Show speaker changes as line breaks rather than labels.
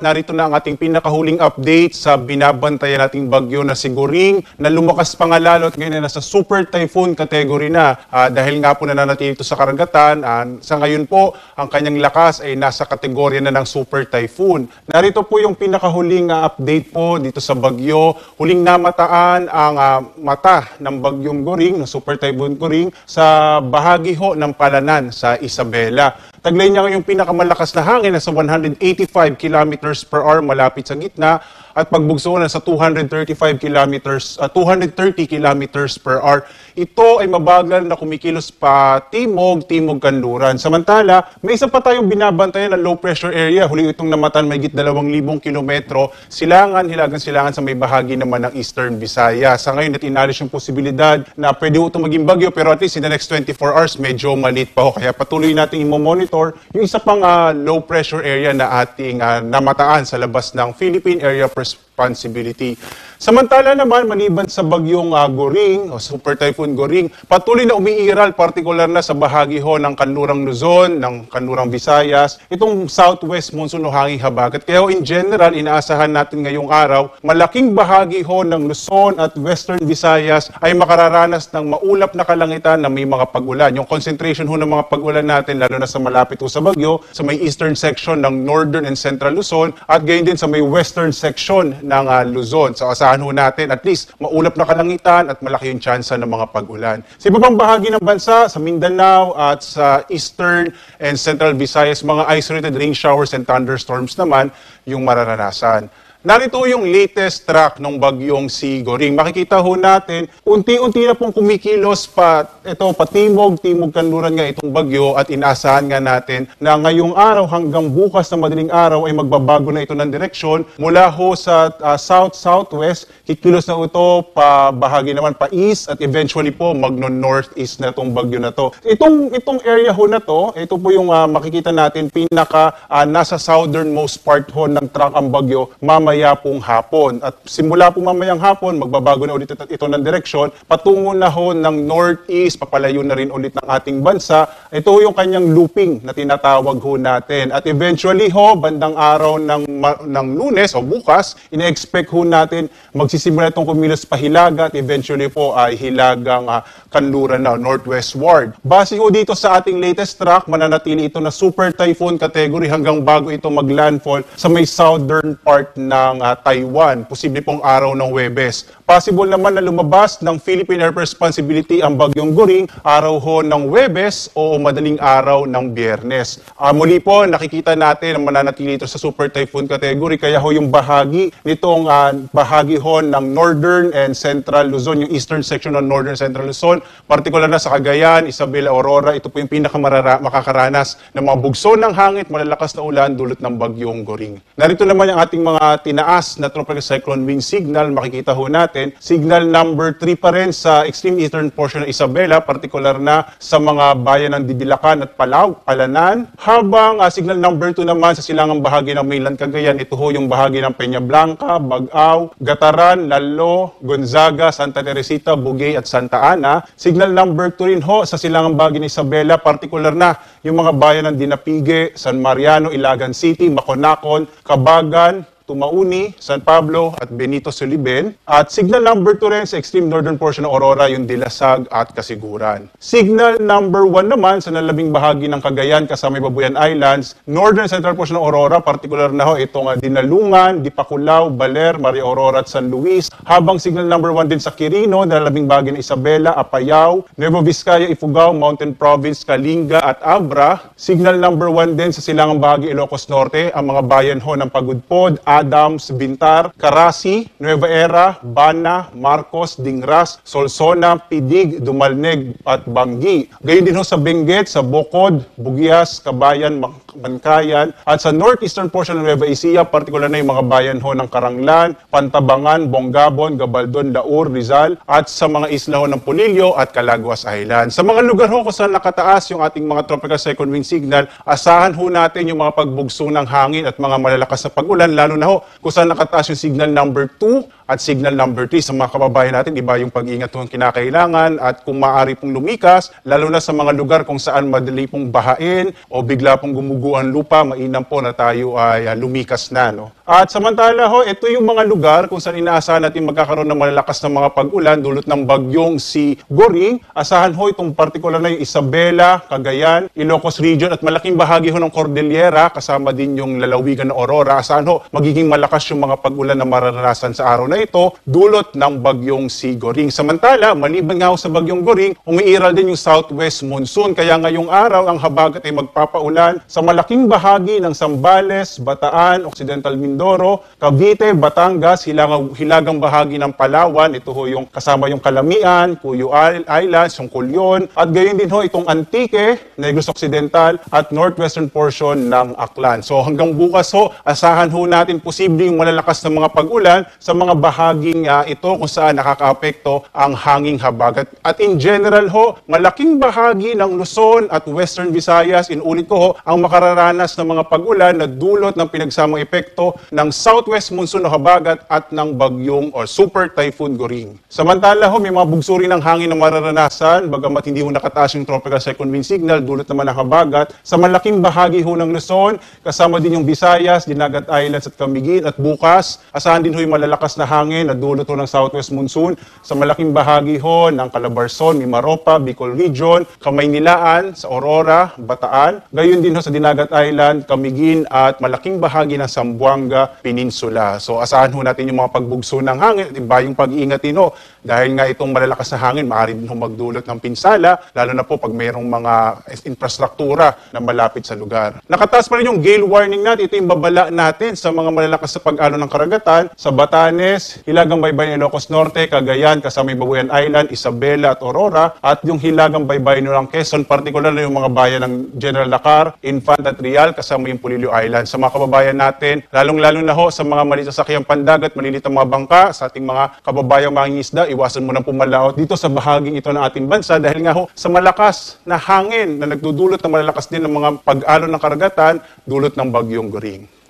narito na ang ating pinakahuling update sa binabantayan nating bagyo na si Goring na lumakas pa nga lalo at ngayon na nasa super typhoon category na dahil nga po nananatili ito sa karagatan. Sa ngayon po, ang kanyang lakas ay nasa kategorya na ng super typhoon. Narito po yung pinakahuling update po dito sa bagyo. Huling namataan ang mata ng bagyong Goring, ng super typhoon Goring, sa bahagi ho ng Palanan sa Isabela. Taglay niya ngayong pinakamalakas na hangin na sa 185 kilometers per hour malapit sa gitna at pagbugso na sa 230 kilometers per hour. Ito ay mabagal na kumikilos pa timog kanluran. Samantala, may isa pa tayong binabantayan na low pressure area. Huling itong namatan may higit 2,000 kilometro. Hilagang silangan sa may bahagi naman ng Eastern Visayas. Sa ngayon, inalis yung posibilidad na pwede ito maging bagyo pero at least in the next 24 hours, medyo maliit pa ho. Kaya patuloy natin i-monitor yung isa pang low pressure area na ating namataan sa labas ng Philippine Area Responsibility. Samantala naman, maliban sa bagyong Goring o Super Typhoon Goring, patuloy na umiiral, partikular na sa bahagi ho ng kanlurang Luzon, ng kanlurang Visayas, itong southwest monsoon o hanging habagat. Kaya in general, inaasahan natin ngayong araw, malaking bahagi ho ng Luzon at Western Visayas ay makararanas ng maulap na kalangitan na may mga pag-ulan. Yung concentration ho ng mga pag-ulan natin, lalo na sa malapit ho sa bagyo, sa may eastern section ng Northern and Central Luzon, at gayon din sa may western section ng Luzon. So asahan ho natin at least maulap na kalangitan at malaki yung tsansa ng mga pag-ulan. Sa ibang bahagi ng bansa, sa Mindanao at sa Eastern and Central Visayas, mga isolated rain showers and thunderstorms naman yung mararanasan. Narito yung latest track ng bagyong si Goring. Makikita ho natin, unti-unti na pong kumikilos patimog kanluran nga itong bagyo at inaasahan nga natin na ngayong araw hanggang bukas na madaling araw ay magbabago na ito ng direksyon mula ho sa south-southwest, kikilos na ito pa bahagi naman pa east at eventually po magno-northeast na itong bagyo na to. Itong area ho na to, ito po yung makikita natin nasa southernmost part ho ng track ang bagyo mamaya pong hapon. At simula po mamayang hapon, magbabago na ulit ito ng direksyon, patungo na ho ng northeast, papalayo na rin ulit ng ating bansa. Ito yung kanyang looping na tinatawag ho natin. At eventually ho, bandang araw ng Lunes o bukas, ina-expect ho natin magsisimula itong kumilos pa hilaga at eventually po ay hilagang kanluran na northwestward. Base ho dito sa ating latest track, mananatili ito na super typhoon category hanggang bago ito maglandfall sa may southern part ng Taiwan, posible pong araw ng Huwebes. Possible naman na lumabas ng Philippine Air Responsibility ang bagyong Goring araw ho ng Huwebes o madaling araw ng Biyernes. Muli po, nakikita natin na mananatili ito sa super typhoon category, kaya ho yung bahagi nitong bahagi ho ng Northern and Central Luzon, yung eastern section ng Northern and Central Luzon, partikular na sa Cagayan, Isabela, Aurora, ito po yung makakaranas ng mga bugso ng hangin, malalakas na ulan dulot ng bagyong Goring. Narito naman yung ating mga tinaas na tropical cyclone wind signal. Makikita ho natin, signal number 3 pa rin sa extreme eastern portion ng Isabela, partikular na sa mga bayan ng Didilacan at Palanan. Habang signal number 2 naman sa silangang bahagi ng mainland Cagayan, ito ho yung bahagi ng Peña Blanca, Bagao, Gataran, Lalo, Gonzaga, Santa Teresita, Bugay at Santa Ana. Signal number 2 rin ho sa silangang bahagi ng Isabela, partikular na yung mga bayan ng Dinapigue, San Mariano, Ilagan City, Maconacon, Cabagan, Tumauni, San Pablo at Benito Soliben. At signal number 2 rin sa extreme northern portion ng Aurora, yung Dilasag at Kasiguran. Signal number 1 naman sa nalabing bahagi ng Cagayan kasama Babuyan Islands, northern central portion ng Aurora, partikular na ho itong Dinalungan, Dipaculao, Baler, Maria Aurora at San Luis. Habang signal number 1 din sa Quirino, nalabing bahagi ng Isabela, Apayao, Nueva Vizcaya, Ifugao, Mountain Province, Kalinga at Abra. Signal number 1 din sa silangang bahagi Ilocos Norte, ang mga bayan ho ng Pagudpod, Adams, Bintar, Carasi, Nueva Era, Bana, Marcos, Dingras, Solsona, Pidig, Dumalneg at Banggi. Gayon din ho sa Benguet, sa Bocod, Bugias, Kabayan, Bankayan at sa northeastern portion ng Nueva Ecija, partikular na yung mga bayan ho ng Karanglan, Pantabangan, Bongabon, Gabaldon, Laur, Rizal at sa mga isla ho ng Polillo at Calaguas Island. Sa mga lugar ho kung saan nakataas yung ating mga tropical cyclone wind signal, asahan ho natin yung mga pagbugso ng hangin at mga malalakas na pag-ulan, lalo na ho ho, kung saan nakataas yung signal number 2 at signal number 3 sa mga kababayan natin, iba yung pag-ingat yung kinakailangan at kung maaari pong lumikas, lalo na sa mga lugar kung saan madali pong bahain o bigla pong gumuguan lupa, mainam po na tayo ay lumikas na. No? At samantala ho, ito yung mga lugar kung saan inaasahan natin magkakaroon ng malalakas na mga pag-ulan dulot ng bagyong si Goring. Asahan ho itong partikular na yung Isabela, Cagayan, Ilocos Region at malaking bahagi ho ng Cordillera, kasama din yung lalawigan ng Aurora. Asahan ho, magiging malakas yung mga pag-ulan na mararanasan sa araw na ito, dulot ng bagyong si Goring. Samantala, maliban nga ho sa bagyong Goring, umiiral din yung southwest monsoon. Kaya ngayong araw, ang habagat ay magpapaulan sa malaking bahagi ng Zambales, Bataan, Occidental Mindoro, Cavite, Batangas, hilagang bahagi ng Palawan. Ito ho yung kasama yung Calamian, Cuyo Islands, yung Culion, at gayon din ho itong Antique, Negros Occidental, at northwestern portion ng Aklan. So hanggang bukas ho, asahan ho natin posibleng malalakas na mga pag-ulan sa mga bahaging ito kung saan nakakaapekto ang hanging habagat. At in general ho, malaking bahagi ng Luzon at Western Visayas, inulit ko ho, ang makararanas ng mga pag-ulan na dulot ng pinagsamang epekto ng southwest monsoon o habagat at ng bagyong o super typhoon Goring. Samantala ho, may mga bugsuri ng hangin na mararanasan, bagamat hindi ho nakataas yung tropical cyclone wind signal, dulot naman ng habagat. Sa malaking bahagi ho ng Luzon, kasama din yung Visayas, Dinagat Islands at Camiguin. At bukas, asahan din ho yung malalakas na hangin na dulot ho ng southwest monsoon sa malaking bahagi ho ng Calabarzon, Mimaropa, Bicol Region, Kamaynilaan, sa Aurora, Bataan. Gayon din ho sa Dinagat Island, Camiguin at malaking bahagi ng Zamboanga Peninsula. So asahan ho natin yung mga pagbugso ng hangin at iba yung pag-iingat din ho. Dahil nga itong malalakas na hangin, maaari din ho magdulot ng pinsala, lalo na po pag mayroong mga infrastruktura na malapit sa lugar. Nakataas pa rin yung gale warning natin. Ito yung babala natin sa mga malalakas na pag-alon ng karagatan sa Batanes, Hilagang Baybayin Ilocos Norte, Cagayan, kasama yung Babuyan Island, Isabela at Aurora, at yung Hilagang Baybayin ng Quezon, partikular na yung mga bayan ng General Lacar, Infant at Real, kasama yung Pulilio Island. Sa mga kababayan natin, lalong-lalo na ho sa mga maliit na sasakyang pandagat, malilit ang mga bangka, sa ating mga kababayang mangingisda, iwasan mo nang pumalaot dito sa bahaging ito ng ating bansa dahil nga ho sa malakas na hangin na nagdudulot ng malalakas din ng mga pag-alon ng karagatan dulot ng bagyong Goring.